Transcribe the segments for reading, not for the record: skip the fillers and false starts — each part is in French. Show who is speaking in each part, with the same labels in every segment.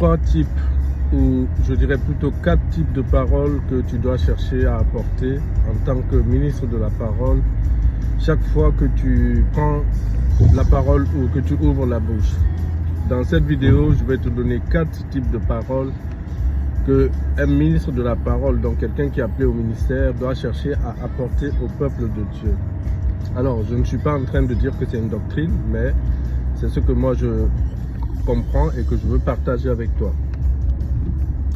Speaker 1: trois types, ou je dirais plutôt 4 types de paroles que tu dois chercher à apporter en tant que ministre de la parole chaque fois que tu prends la parole ou que tu ouvres la bouche. Dans cette vidéo, je vais te donner 4 types de paroles que un ministre de la parole, donc quelqu'un qui est appelé au ministère, doit chercher à apporter au peuple de Dieu. Alors, je ne suis pas en train de dire que c'est une doctrine, mais c'est ce que moi je comprends et que je veux partager avec toi.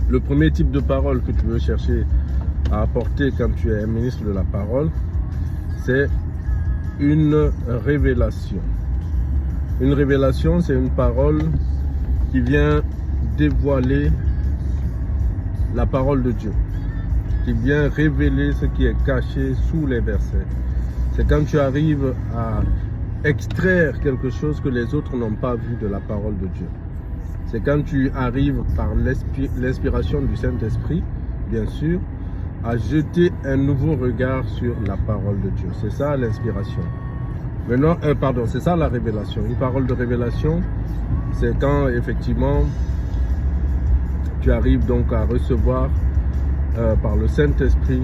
Speaker 1: Le premier type de parole que tu veux chercher à apporter quand tu es un ministre de la parole, c'est une révélation. Une révélation, c'est une parole qui vient dévoiler la parole de Dieu, qui vient révéler ce qui est caché sous les versets. C'est quand tu arrives à extraire quelque chose que les autres n'ont pas vu de la parole de Dieu. C'est quand tu arrives par l'inspiration du Saint-Esprit, bien sûr, à jeter un nouveau regard sur la parole de Dieu. C'est ça l'inspiration. Maintenant, c'est ça la révélation. Une parole de révélation, c'est quand effectivement tu arrives donc à recevoir par le Saint-Esprit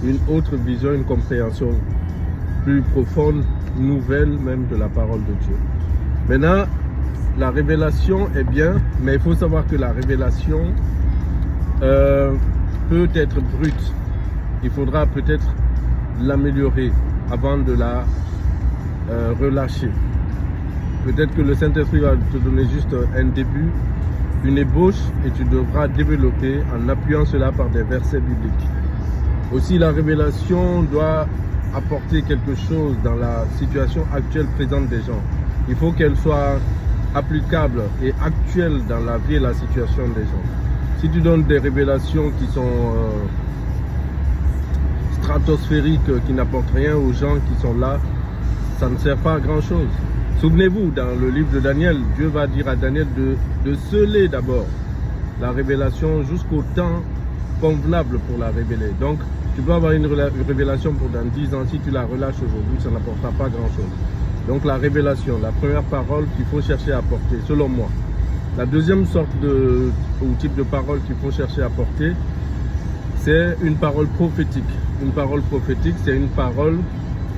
Speaker 1: une autre vision, une compréhension plus profonde, nouvelle même de la parole de Dieu. Maintenant, la révélation est bien, mais il faut savoir que la révélation peut être brute. Il faudra peut-être l'améliorer avant de la relâcher. Peut-être que le Saint-Esprit va te donner juste un début, une ébauche, et tu devras développer en appuyant cela par des versets bibliques. Aussi, la révélation doit apporter quelque chose dans la situation actuelle présente des gens. Il faut qu'elle soit applicable et actuelle dans la vie et la situation des gens. Si tu donnes des révélations qui sont stratosphériques, qui n'apportent rien aux gens qui sont là, ça ne sert pas à grand chose. Souvenez-vous, dans le livre de Daniel, Dieu va dire à Daniel de sceller d'abord la révélation jusqu'au temps convenable pour la révéler. Donc, tu peux avoir une révélation pour dans 10 ans, si tu la relâches aujourd'hui, ça n'apportera pas grand-chose. Donc, la révélation, la première parole qu'il faut chercher à apporter, selon moi. La deuxième sorte ou type de parole qu'il faut chercher à apporter, c'est une parole prophétique. Une parole prophétique, c'est une parole,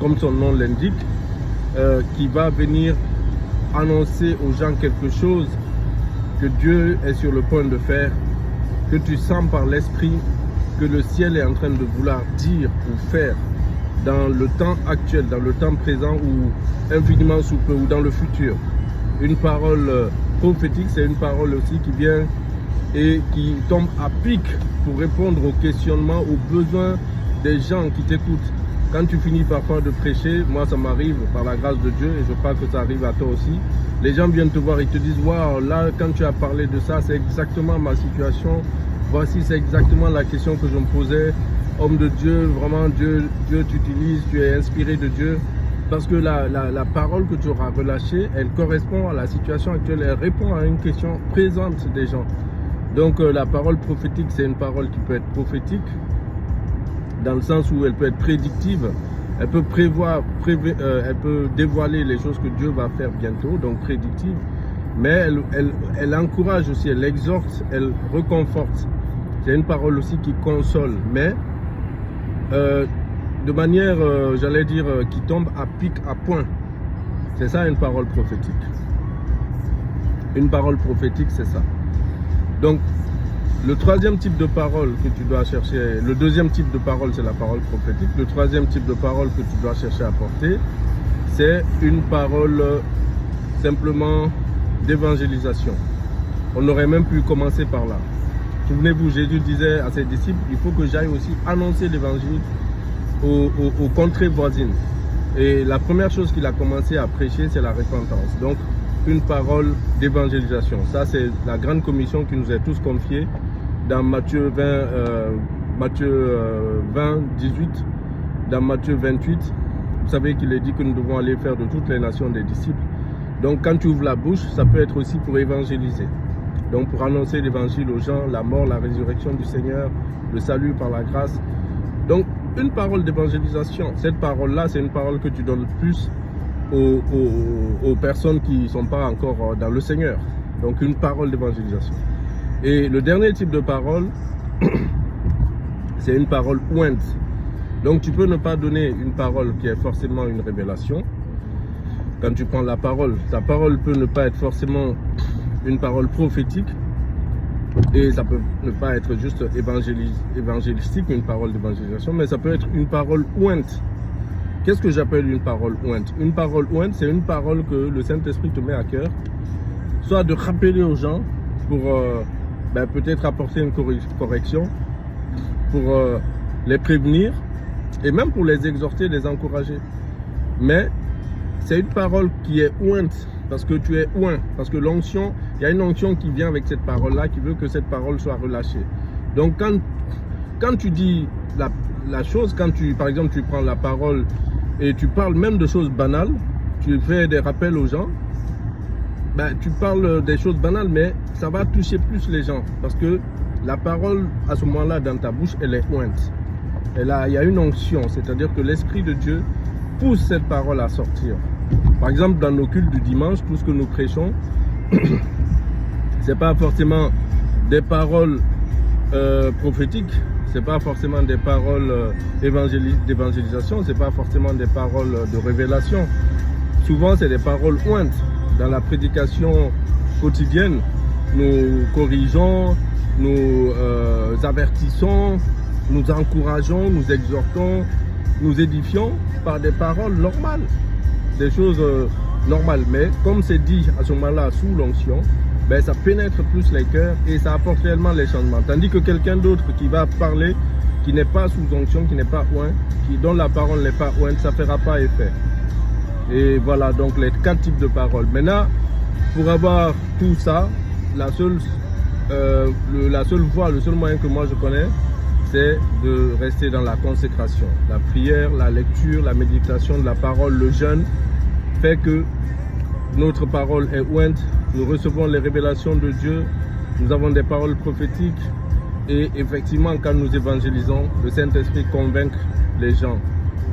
Speaker 1: comme son nom l'indique, qui va venir annoncer aux gens quelque chose que Dieu est sur le point de faire, que tu sens par l'esprit que le ciel est en train de vouloir dire ou faire dans le temps actuel, dans le temps présent ou infiniment sous peu ou dans le futur. Une parole prophétique, c'est une parole aussi qui vient et qui tombe à pic pour répondre aux questionnements, aux besoins des gens qui t'écoutent. Quand tu finis parfois de prêcher, moi ça m'arrive par la grâce de Dieu et je crois que ça arrive à toi aussi. Les gens viennent te voir et te disent « Waouh, là quand tu as parlé de ça, c'est exactement ma situation. Voici, c'est exactement la question que je me posais. Homme de Dieu, vraiment Dieu t'utilise, tu es inspiré de Dieu. » Parce que la parole que tu auras relâchée, elle correspond à la situation actuelle, elle répond à une question présente des gens. Donc la parole prophétique, c'est une parole qui peut être prophétique, dans le sens où elle peut être prédictive, elle peut elle peut dévoiler les choses que Dieu va faire bientôt, donc prédictive, mais elle encourage aussi, elle exhorte, elle reconforte. C'est une parole aussi qui console, mais de manière, j'allais dire, qui tombe à pic, à point. C'est ça une parole prophétique. Une parole prophétique, c'est ça. Donc, le troisième type de parole que tu dois chercher, le deuxième type de parole, c'est la parole prophétique. Le troisième type de parole que tu dois chercher à porter, c'est une parole simplement d'évangélisation. On aurait même pu commencer par là. Souvenez-vous, Jésus disait à ses disciples, il faut que j'aille aussi annoncer l'évangile aux contrées voisines. Et la première chose qu'il a commencé à prêcher, c'est la repentance. Donc, une parole d'évangélisation. Ça, c'est la grande commission qui nous est tous confiée dans Matthieu 20, 18, dans Matthieu 28. Vous savez qu'il est dit que nous devons aller faire de toutes les nations des disciples. Donc, quand tu ouvres la bouche, ça peut être aussi pour évangéliser. Donc, pour annoncer l'évangile aux gens, la mort, la résurrection du Seigneur, le salut par la grâce. Donc, une parole d'évangélisation. Cette parole-là, c'est une parole que tu donnes plus aux personnes qui ne sont pas encore dans le Seigneur. Donc une parole d'évangélisation. Et le dernier type de parole, c'est une parole ointe. Donc tu peux ne pas donner une parole qui est forcément une révélation. Quand tu prends la parole, ta parole peut ne pas être forcément une parole prophétique. Et ça peut ne pas être juste évangélistique, une parole d'évangélisation, mais ça peut être une parole ointe. Qu'est-ce que j'appelle une parole ointe? Une parole ointe, c'est une parole que le Saint-Esprit te met à cœur, soit de rappeler aux gens pour peut-être apporter une correction, pour les prévenir, et même pour les exhorter, les encourager. Mais c'est une parole qui est ointe, parce que tu es oint, parce que l'onction, il y a une onction qui vient avec cette parole-là, qui veut que cette parole soit relâchée. Donc quand tu dis la chose, quand par exemple tu prends la parole et tu parles même de choses banales, tu fais des rappels aux gens, tu parles des choses banales, mais ça va toucher plus les gens, parce que la parole, à ce moment-là, dans ta bouche, elle est ointe. Il y a une onction, c'est-à-dire que l'Esprit de Dieu pousse cette parole à sortir. Par exemple, dans nos cultes du dimanche, tout ce que nous prêchons, c'est pas forcément des paroles prophétiques, c'est pas forcément des paroles d'évangélisation, c'est pas forcément des paroles de révélation. Souvent, c'est des paroles ointes. Dans la prédication quotidienne, nous corrigeons, nous avertissons, nous encourageons, nous exhortons, nous édifions par des paroles normales, des choses normales. Mais comme c'est dit à ce moment-là sous l'onction, ça pénètre plus les cœurs et ça apporte réellement les changements. Tandis que quelqu'un d'autre qui va parler, qui n'est pas sous onction, qui n'est pas oint, dont la parole n'est pas ointe, ça ne fera pas effet. Et voilà donc les 4 types de paroles. Maintenant, pour avoir tout ça, la seule voie, le seul moyen que moi je connais, c'est de rester dans la consécration. La prière, la lecture, la méditation de la parole, le jeûne fait que notre parole est ointe, nous recevons les révélations de Dieu, nous avons des paroles prophétiques et effectivement quand nous évangélisons, le Saint-Esprit convainc les gens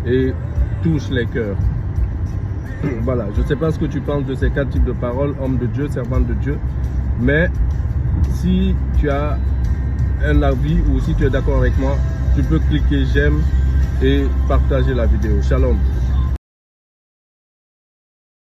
Speaker 1: et touche les cœurs. Voilà, je ne sais pas ce que tu penses de ces 4 types de paroles, homme de Dieu, servant de Dieu, mais si tu as un avis ou si tu es d'accord avec moi, tu peux cliquer j'aime et partager la vidéo. Shalom.